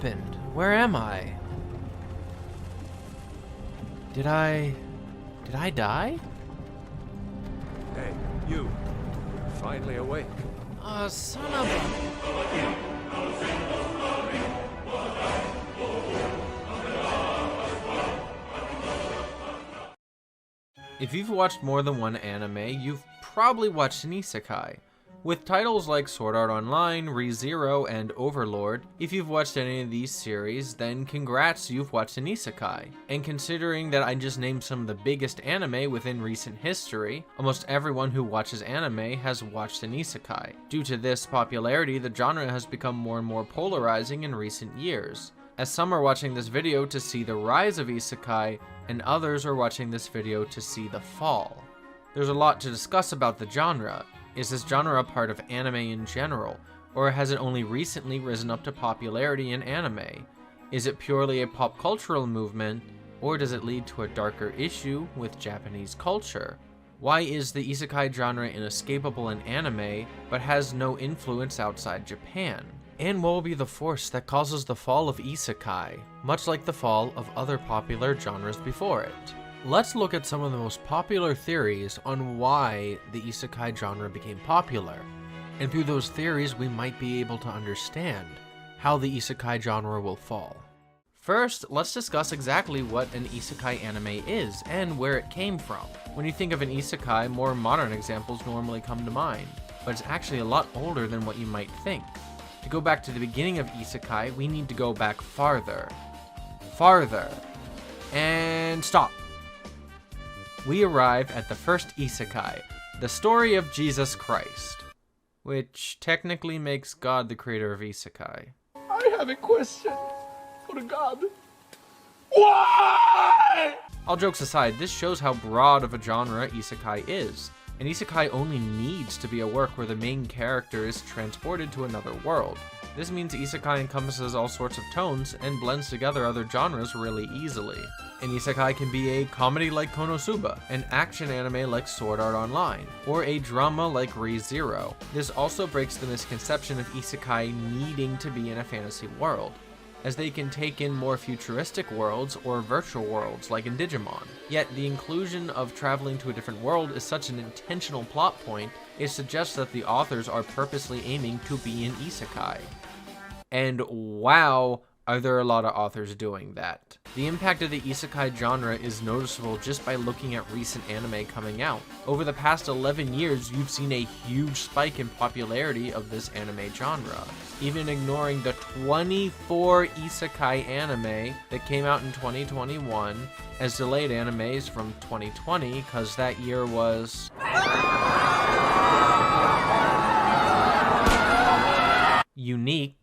happened? Where am I? Did I die? Hey, you. Finally awake. Son of a... If you've watched more than one anime, you've probably watched an isekai. With titles like Sword Art Online, Re:Zero, and Overlord, if you've watched any of these series, then congrats, you've watched an isekai. And considering that I just named some of the biggest anime within recent history, almost everyone who watches anime has watched an isekai. Due to this popularity, the genre has become more and more polarizing in recent years, as some are watching this video to see the rise of isekai, and others are watching this video to see the fall. There's a lot to discuss about the genre. Is this genre a part of anime in general, or has it only recently risen up to popularity in anime? Is it purely a pop cultural movement, or does it lead to a darker issue with Japanese culture? Why is the isekai genre inescapable in anime, but has no influence outside Japan? And what will be the force that causes the fall of isekai, much like the fall of other popular genres before it? Let's look at some of the most popular theories on why the isekai genre became popular. And through those theories, we might be able to understand how the isekai genre will fall. First, let's discuss exactly what an isekai anime is and where it came from. When you think of an isekai, more modern examples normally come to mind, but it's actually a lot older than what you might think. To go back to the beginning of isekai, we need to go back farther. And stop. We arrive at the first isekai, the story of Jesus Christ, which technically makes God the creator of isekai. I have a question for God. Why? All jokes aside, this shows how broad of a genre isekai is. An isekai only needs to be a work where the main character is transported to another world. This means isekai encompasses all sorts of tones and blends together other genres really easily. An isekai can be a comedy like Konosuba, an action anime like Sword Art Online, or a drama like Re:Zero. This also breaks the misconception of isekai needing to be in a fantasy world, as they can take in more futuristic worlds or virtual worlds like in Digimon. Yet the inclusion of traveling to a different world is such an intentional plot point, it suggests that the authors are purposely aiming to be an isekai. And wow, are there a lot of authors doing that. The impact of the isekai genre is noticeable just by looking at recent anime coming out. Over the past 11 years, you've seen a huge spike in popularity of this anime genre, even ignoring the 24 isekai anime that came out in 2021 as delayed animes from 2020 because that year was unique.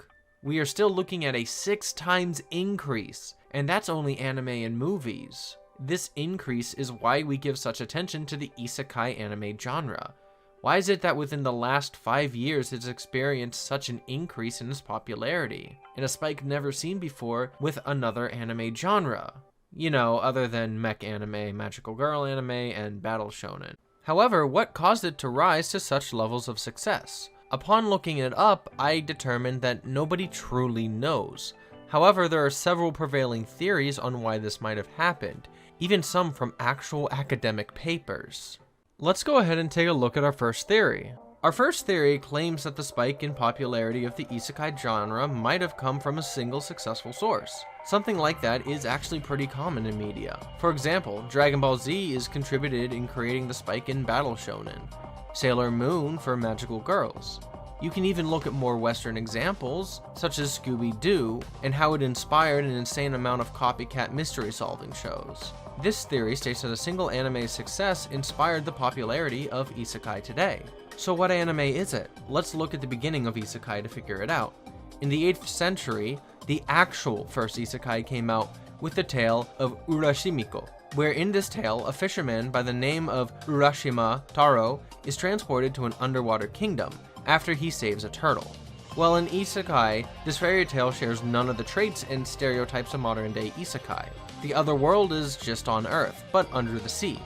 We are still looking at a 6 times increase, and that's only anime and movies. This increase is why we give such attention to the isekai anime genre. Why is it that within the last 5 years it's experienced such an increase in its popularity, and a spike never seen before with another anime genre? You know, other than mech anime, magical girl anime, and battle shonen. However, what caused it to rise to such levels of success? Upon looking it up, I determined that nobody truly knows. However, there are several prevailing theories on why this might have happened, even some from actual academic papers. Let's go ahead and take a look at our first theory. Our first theory claims that the spike in popularity of the isekai genre might have come from a single successful source. Something like that is actually pretty common in media. For example, Dragon Ball Z is contributed in creating the spike in battle shonen, Sailor Moon for magical girls. You can even look at more Western examples, such as Scooby-Doo, and how it inspired an insane amount of copycat mystery-solving shows. This theory states that a single anime's success inspired the popularity of isekai today. So what anime is it? Let's look at the beginning of isekai to figure it out. In the 8th century, the actual first isekai came out with the tale of Urashimiko, where in this tale, a fisherman by the name of Urashima Taro is transported to an underwater kingdom after he saves a turtle. Well, in isekai, this fairy tale shares none of the traits and stereotypes of modern-day isekai. The other world is just on Earth, but under the sea.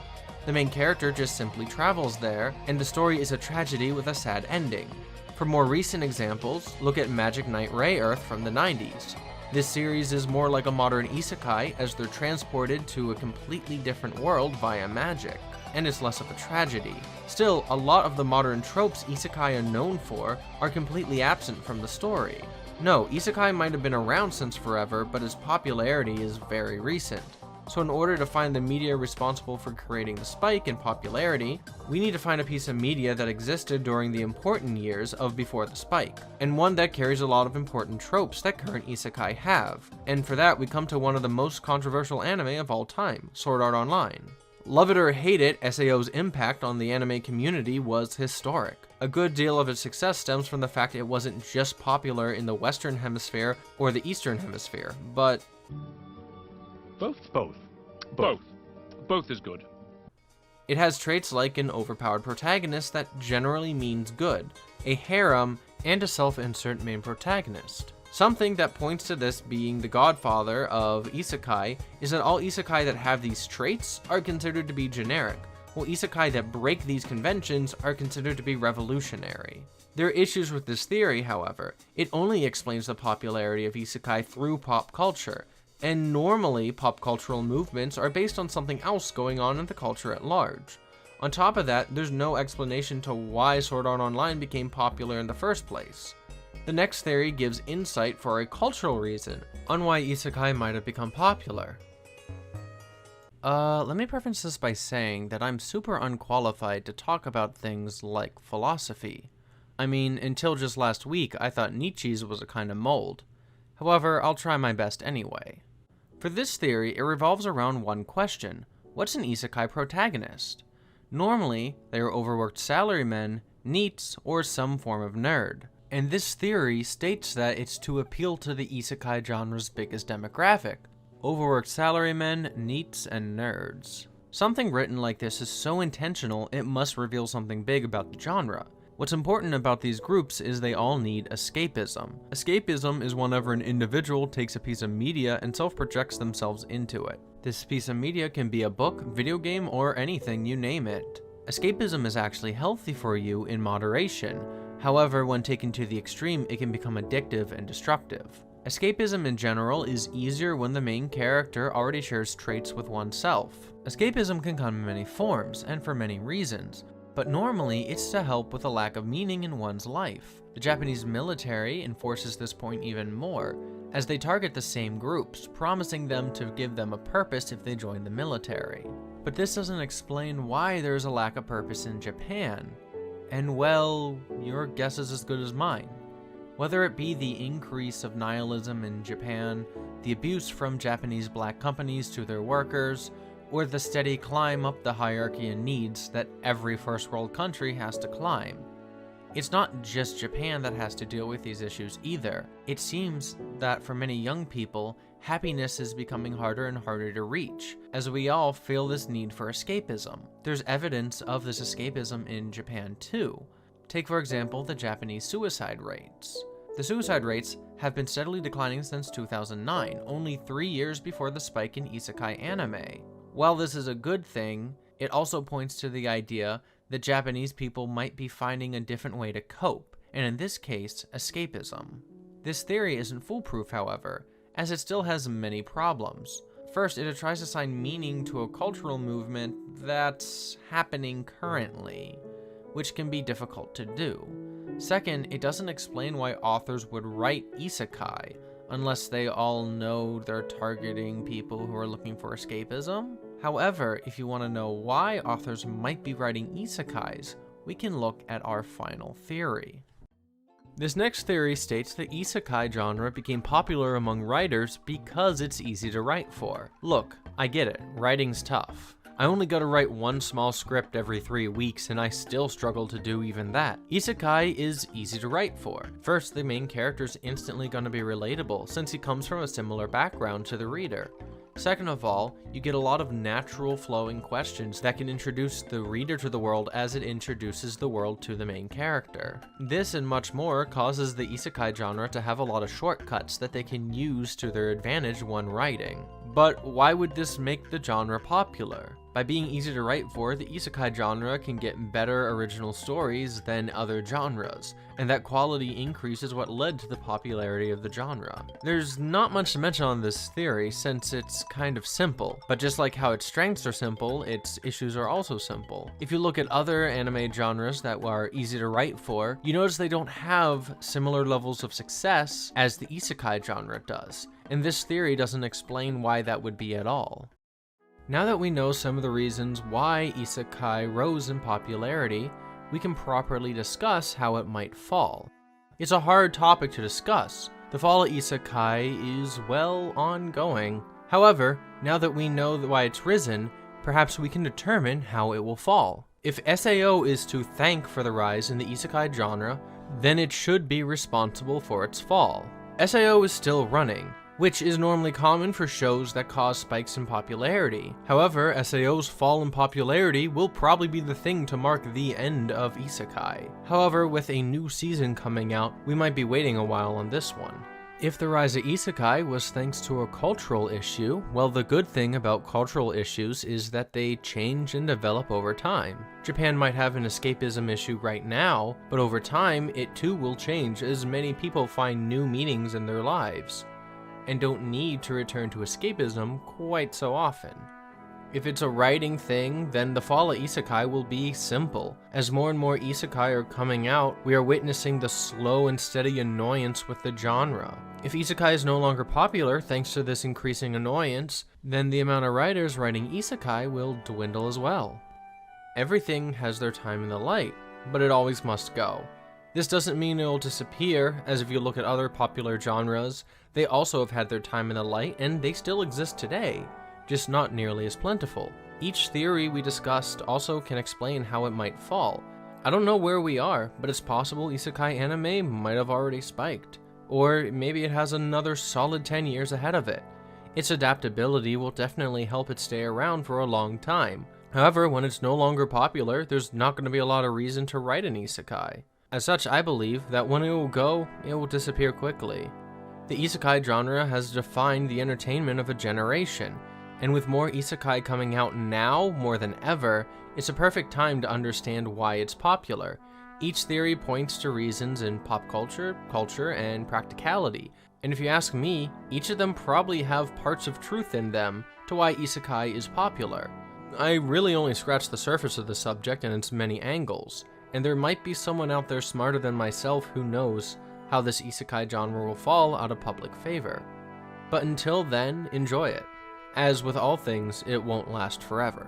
The main character just simply travels there, and the story is a tragedy with a sad ending. For more recent examples, look at Magic Knight Ray Earth from the 90s. This series is more like a modern isekai, as they're transported to a completely different world via magic, and it's less of a tragedy. Still, a lot of the modern tropes isekai are known for are completely absent from the story. No, isekai might have been around since forever, but its popularity is very recent. So in order to find the media responsible for creating the spike in popularity, we need to find a piece of media that existed during the important years of before the spike, and one that carries a lot of important tropes that current isekai have. And for that, we come to one of the most controversial anime of all time, Sword Art Online. Love it or hate it, SAO's impact on the anime community was historic. A good deal of its success stems from the fact it wasn't just popular in the Western Hemisphere or the Eastern Hemisphere, but Both is good. it has traits like an overpowered protagonist that generally means good, a harem, and a self-insert main protagonist. Something that points to this being the godfather of isekai is that all isekai that have these traits are considered to be generic, while isekai that break these conventions are considered to be revolutionary. There are issues with this theory, however. It only explains the popularity of isekai through pop culture, and normally pop cultural movements are based on something else going on in the culture at large. On top of that, there's no explanation to why Sword Art Online became popular in the first place. The next theory gives insight for a cultural reason on why isekai might have become popular. Let me preface this by saying that I'm super unqualified to talk about things like philosophy. I mean, until just last week, I thought Nietzsche's was a kind of mold. However, I'll try my best anyway. For this theory, it revolves around one question: what's an isekai protagonist? Normally, they are overworked salarymen, NEETs, or some form of nerd. And this theory states that it's to appeal to the isekai genre's biggest demographic: overworked salarymen, NEETs, and nerds. Something written like this is so intentional, it must reveal something big about the genre. What's important about these groups is they all need escapism. Escapism is whenever an individual takes a piece of media and self-projects themselves into it. This piece of media can be a book, video game, or anything, you name it. Escapism is actually healthy for you in moderation. However, when taken to the extreme, it can become addictive and destructive. Escapism in general is easier when the main character already shares traits with oneself. Escapism can come in many forms, and for many reasons, but normally it's to help with a lack of meaning in one's life. The Japanese military enforces this point even more, as they target the same groups, promising them to give them a purpose if they join the military. But this doesn't explain why there's a lack of purpose in Japan. And well, your guess is as good as mine. Whether it be the increase of nihilism in Japan, the abuse from Japanese black companies to their workers, or the steady climb up the hierarchy in needs that every first world country has to climb. It's not just Japan that has to deal with these issues either. It seems that for many young people, happiness is becoming harder and harder to reach, as we all feel this need for escapism. There's evidence of this escapism in Japan too. Take for example the Japanese suicide rates. The suicide rates have been steadily declining since 2009, only 3 years before the spike in isekai anime. While this is a good thing, it also points to the idea that Japanese people might be finding a different way to cope, and in this case, escapism. This theory isn't foolproof, however, as it still has many problems. First, it tries to assign meaning to a cultural movement that's happening currently, which can be difficult to do. Second, it doesn't explain why authors would write isekai, unless they all know they're targeting people who are looking for escapism. However, if you want to know why authors might be writing isekais, we can look at our final theory. This next theory states the isekai genre became popular among writers because it's easy to write for. Look, I get it, writing's tough. I only gotta write one small script every 3 weeks and I still struggle to do even that. Isekai is easy to write for. First, the main character's instantly gonna be relatable since he comes from a similar background to the reader. Second of all, you get a lot of natural flowing questions that can introduce the reader to the world as it introduces the world to the main character. This and much more causes the isekai genre to have a lot of shortcuts that they can use to their advantage when writing. But why would this make the genre popular? By being easy to write for, the isekai genre can get better original stories than other genres, and that quality increase is what led to the popularity of the genre. There's not much to mention on this theory since it's kind of simple, but just like how its strengths are simple, its issues are also simple. If you look at other anime genres that are easy to write for, you notice they don't have similar levels of success as the isekai genre does, and this theory doesn't explain why that would be at all. Now that we know some of the reasons why isekai rose in popularity, we can properly discuss how it might fall. It's a hard topic to discuss. The fall of isekai is, well, ongoing. However, now that we know why it's risen, perhaps we can determine how it will fall. If SAO is to thank for the rise in the isekai genre, then it should be responsible for its fall. SAO is still running, which is normally common for shows that cause spikes in popularity. However, SAO's fall in popularity will probably be the thing to mark the end of isekai. However, with a new season coming out, we might be waiting a while on this one. If the rise of isekai was thanks to a cultural issue, well, the good thing about cultural issues is that they change and develop over time. Japan might have an escapism issue right now, but over time, it too will change as many people find new meanings in their lives, and don't need to return to escapism quite so often. If it's a writing thing, then the fall of isekai will be simple. As more and more isekai are coming out, we are witnessing the slow and steady annoyance with the genre. If isekai is no longer popular thanks to this increasing annoyance, then the amount of writers writing isekai will dwindle as well. Everything has their time in the light, but it always must go. This doesn't mean it will disappear, as if you look at other popular genres, they also have had their time in the light and they still exist today, just not nearly as plentiful. Each theory we discussed also can explain how it might fall. I don't know where we are, but it's possible isekai anime might have already spiked, or maybe it has another solid 10 years ahead of it. Its adaptability will definitely help it stay around for a long time. However, when it's no longer popular, there's not going to be a lot of reason to write an isekai. As such, I believe that when it will go, it will disappear quickly. The isekai genre has defined the entertainment of a generation, and with more isekai coming out now more than ever, it's a perfect time to understand why it's popular. Each theory points to reasons in pop culture, and practicality, and if you ask me, each of them probably have parts of truth in them to why isekai is popular. I really only scratched the surface of the subject and its many angles, and there might be someone out there smarter than myself who knows how this isekai genre will fall out of public favor. But until then, enjoy it. As with all things, it won't last forever.